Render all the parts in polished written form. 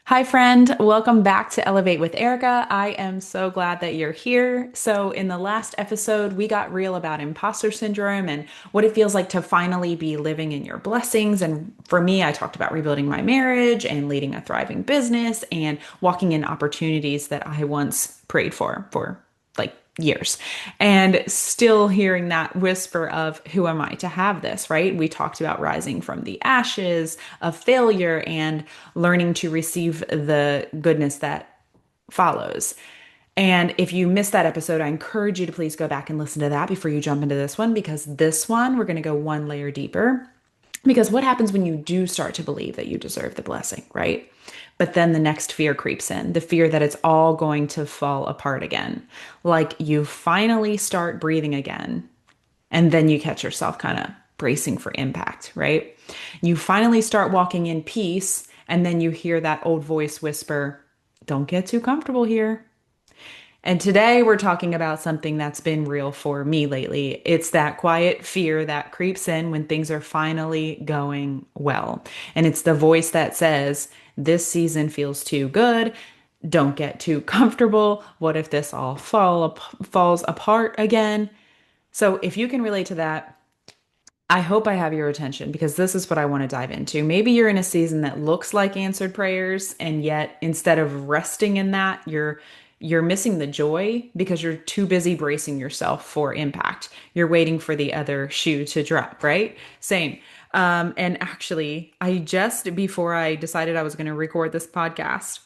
Hi, friend. Welcome back to Elevate with Erica. I am so glad that you're here. So, in the last episode, we got real about imposter syndrome and what it feels like to finally be living in your blessings. And for me, I talked about rebuilding my marriage and leading a thriving business and walking in opportunities that I once prayed for like years, and still hearing that whisper of who am I to have this, right? We talked about rising from the ashes of failure and learning to receive the goodness that follows. And if you missed that episode, I encourage you to please go back and listen to that before you jump into this one, because this one, we're going to go one layer deeper. Because what happens when you do start to believe that you deserve the blessing, right? But then the next fear creeps in, the fear that it's all going to fall apart again. Like you finally start breathing again, and then you catch yourself kind of bracing for impact, right? You finally start walking in peace, and then you hear that old voice whisper, don't get too comfortable here. And today we're talking about something that's been real for me lately. It's that quiet fear that creeps in when things are finally going well. And it's the voice that says, this season feels too good. Don't get too comfortable. What if this all falls apart again? So if you can relate to that, I hope I have your attention because this is what I want to dive into. Maybe you're in a season that looks like answered prayers, and yet instead of resting in that, you're missing the joy because you're too busy bracing yourself for impact. You're waiting for the other shoe to drop, right? Same. And actually, I just before I decided I was going to record this podcast,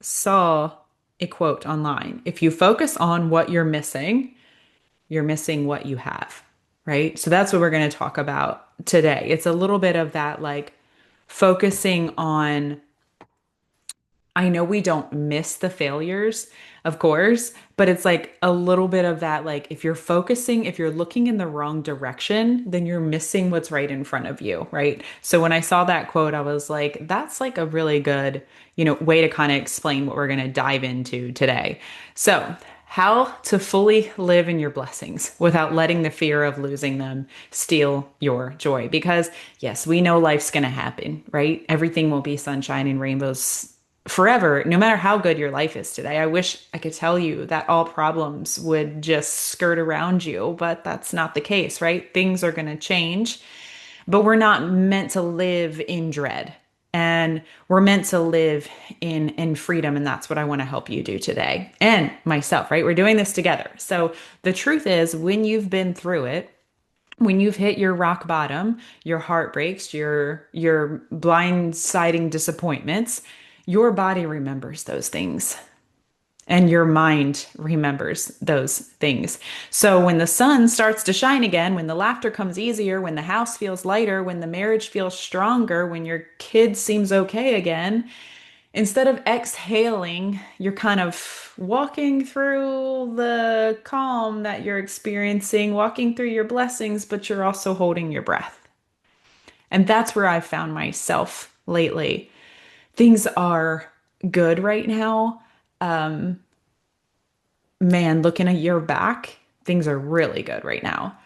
saw a quote online. If you focus on what you're missing what you have, right? So that's what we're going to talk about today. It's a little bit of that, like focusing on, I know we don't miss the failures, of course, but it's like a little bit of that, like if you're looking in the wrong direction, then you're missing what's right in front of you, right? So when I saw that quote, I was like, that's like a really good, way to kind of explain what we're going to dive into today. So, how to fully live in your blessings without letting the fear of losing them steal your joy. Because, yes, we know life's going to happen, right? Everything will be sunshine and rainbows forever, no matter how good your life is today. I wish I could tell you that all problems would just skirt around you, but that's not the case, right? Things are going to change, but we're not meant to live in dread. And we're meant to live in freedom, and that's what I want to help you do today. And myself, right? We're doing this together. So the truth is, when you've been through it, when you've hit your rock bottom, your heartbreaks, your blindsiding disappointments, your body remembers those things and your mind remembers those things. So when the sun starts to shine again, when the laughter comes easier, when the house feels lighter, when the marriage feels stronger, when your kid seems okay again, instead of exhaling, you're kind of walking through the calm that you're experiencing, walking through your blessings, but you're also holding your breath. And that's where I've found myself lately. Things are good right now. Man, looking a year back, things are really good right now.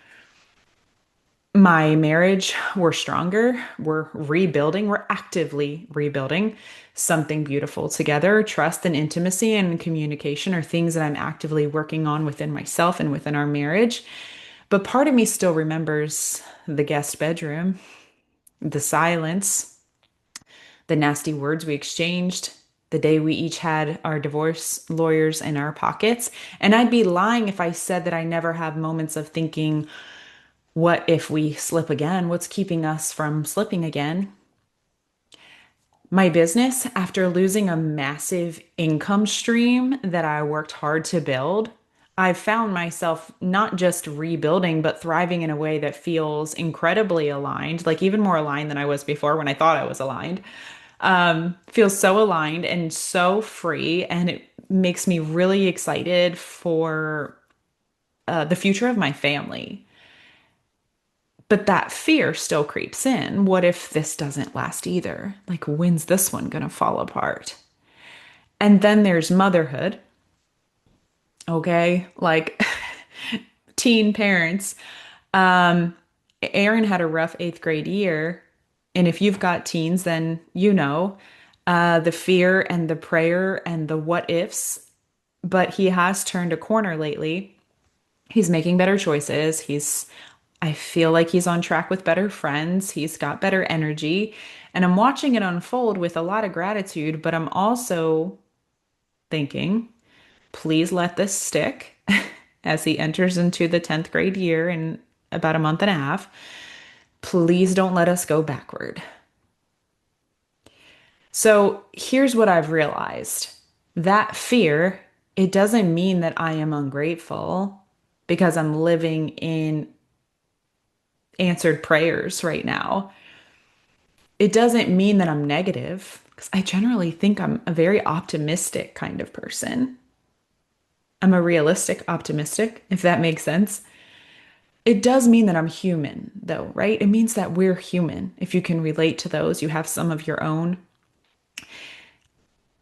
My marriage, we're stronger. We're rebuilding. We're actively rebuilding something beautiful together. Trust and intimacy and communication are things that I'm actively working on within myself and within our marriage. But part of me still remembers the guest bedroom, the silence, the nasty words we exchanged, the day we each had our divorce lawyers in our pockets. And I'd be lying if I said that I never have moments of thinking, what if we slip again? What's keeping us from slipping again? My business, after losing a massive income stream that I worked hard to build, I've found myself not just rebuilding, but thriving in a way that feels incredibly aligned, like even more aligned than I was before when I thought I was aligned. Feels so aligned and so free, and it makes me really excited for the future of my family. But that fear still creeps in. What if this doesn't last either? Like, when's this one gonna fall apart? And then there's motherhood, okay? Like, teen parents. Um, Aaron had a rough eighth grade year. And if you've got teens, then you know. the fear and the prayer and the what ifs, but he has turned a corner lately. He's making better choices. I feel like he's on track with better friends. He's got better energy. And I'm watching it unfold with a lot of gratitude, but I'm also thinking, please let this stick as he enters into the 10th grade year in about a month and a half. Please don't let us go backward. So here's what I've realized. That fear, it doesn't mean that I am ungrateful because I'm living in answered prayers right now. It doesn't mean that I'm negative because I generally think I'm a very optimistic kind of person. I'm a realistic optimistic, if that makes sense. It does mean that I'm human, though, right? It means that we're human. If you can relate to those, you have some of your own.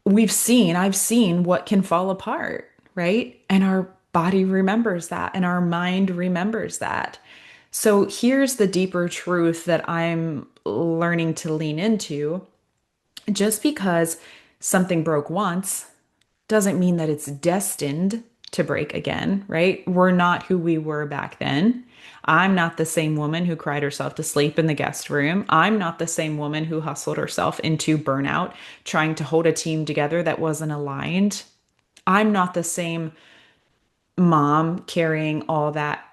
I've seen what can fall apart, right? And our body remembers that, and our mind remembers that. So here's the deeper truth that I'm learning to lean into. Just because something broke once doesn't mean that it's destined to break again, right? We're not who we were back then. I'm not the same woman who cried herself to sleep in the guest room. I'm not the same woman who hustled herself into burnout, trying to hold a team together that wasn't aligned. I'm not the same mom carrying all that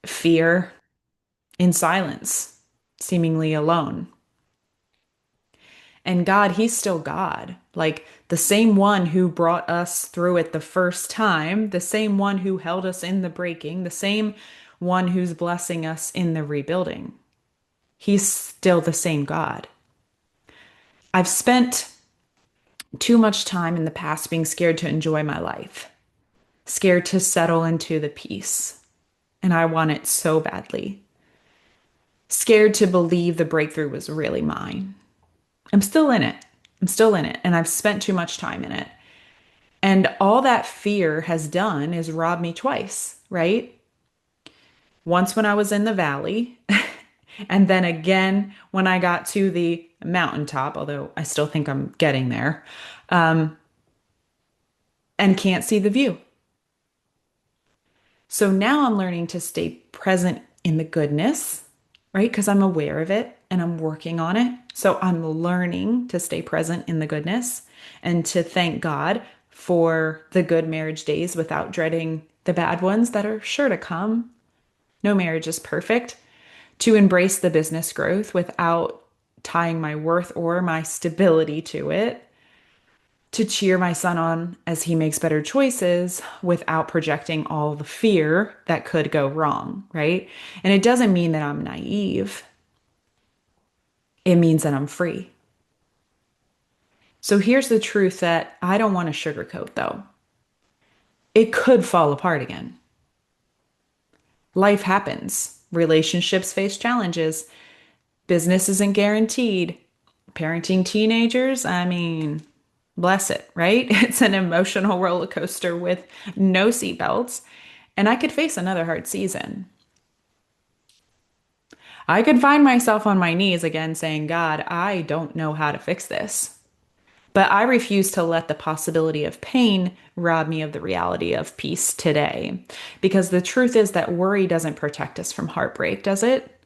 fear in silence, seemingly alone. And God, He's still God. Like the same one who brought us through it the first time, the same one who held us in the breaking, the same one who's blessing us in the rebuilding. He's still the same God. I've spent too much time in the past being scared to enjoy my life, scared to settle into the peace. And I want it so badly. Scared to believe the breakthrough was really mine. I'm still in it. I'm still in it. And I've spent too much time in it. And all that fear has done is rob me twice, right? Once when I was in the valley, and then again when I got to the mountaintop, although I still think I'm getting there, and can't see the view. So now I'm learning to stay present in the goodness, right? Because I'm aware of it and I'm working on it. So I'm learning to stay present in the goodness and to thank God for the good marriage days without dreading the bad ones that are sure to come. No marriage is perfect. To embrace the business growth without tying my worth or my stability to it, to cheer my son on as he makes better choices without projecting all the fear that could go wrong, right? And it doesn't mean that I'm naive, it means that I'm free. So here's the truth that I don't want to sugarcoat, though. It could fall apart again. Life happens, relationships face challenges, business isn't guaranteed. Parenting teenagers, I mean, bless it, right? It's an emotional roller coaster with no seatbelts. And I could face another hard season. I could find myself on my knees again saying, God, I don't know how to fix this. But I refuse to let the possibility of pain rob me of the reality of peace today. Because the truth is that worry doesn't protect us from heartbreak, does it?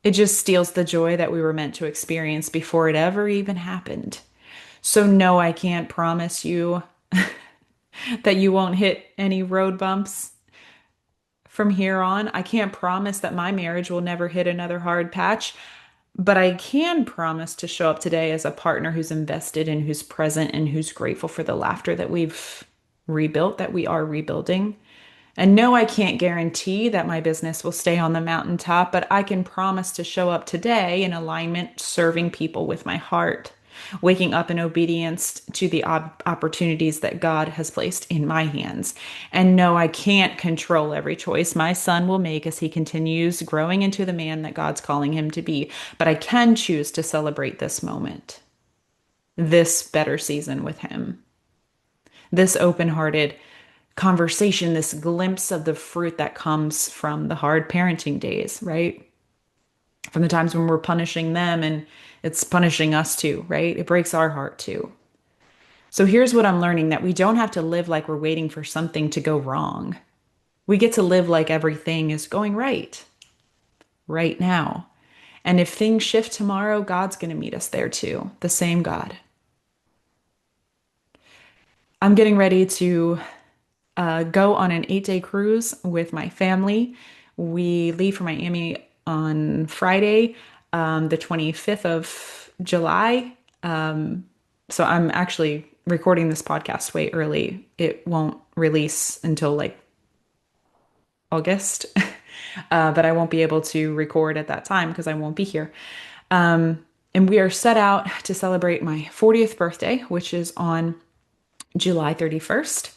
It just steals the joy that we were meant to experience before it ever even happened. So, no, I can't promise you that you won't hit any road bumps from here on. I can't promise that my marriage will never hit another hard patch, but I can promise to show up today as a partner who's invested and who's present and who's grateful for the laughter that we've rebuilt, that we are rebuilding. And no, I can't guarantee that my business will stay on the mountaintop, but I can promise to show up today in alignment, serving people with my heart, waking up in obedience to the opportunities that God has placed in my hands. And no, I can't control every choice my son will make as he continues growing into the man that God's calling him to be, but I can choose to celebrate this moment, this better season with him, this open hearted conversation, this glimpse of the fruit that comes from the hard parenting days, right? from the times when we're punishing them and it's punishing us too, right? It breaks our heart too. So here's what I'm learning, that we don't have to live like we're waiting for something to go wrong. We get to live like everything is going right now. And if things shift tomorrow, God's going to meet us there too, the same God. I'm getting ready to go on an 8 day cruise with my family. We leave for Miami on Friday, the 25th of July. So I'm actually recording this podcast way early. It won't release until like August, but I won't be able to record at that time because I won't be here. And we are set out to celebrate my 40th birthday, which is on July 31st.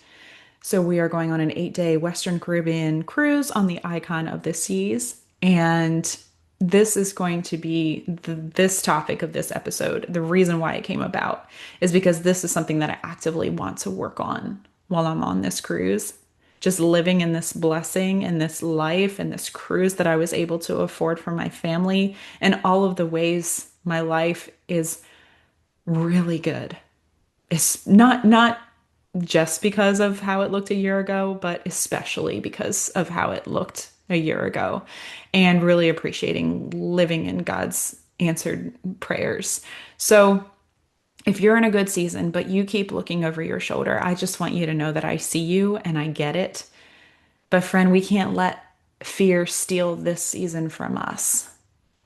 So we are going on an 8 day Western Caribbean cruise on the Icon of the Seas. And this is going to be this topic of this episode. The reason why it came about is because this is something that I actively want to work on while I'm on this cruise. Just living in this blessing and this life and this cruise that I was able to afford for my family, and all of the ways my life is really good. It's not just because of how it looked a year ago, but especially because of how it looked a year ago, and really appreciating living in God's answered prayers. So, if you're in a good season, but you keep looking over your shoulder, I just want you to know that I see you and I get it. But, friend, we can't let fear steal this season from us.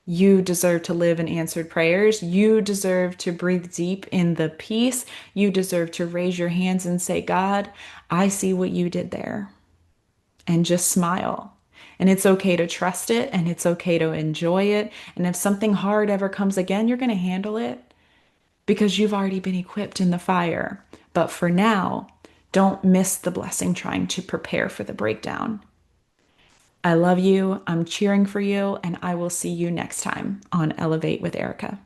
You deserve to live in answered prayers. You deserve to breathe deep in the peace. You deserve to raise your hands and say, God, I see what you did there. And just smile. And it's okay to trust it and it's okay to enjoy it. And if something hard ever comes again, you're going to handle it because you've already been equipped in the fire. But for now, don't miss the blessing trying to prepare for the breakdown. I love you. I'm cheering for you. And I will see you next time on Elevate with Erica.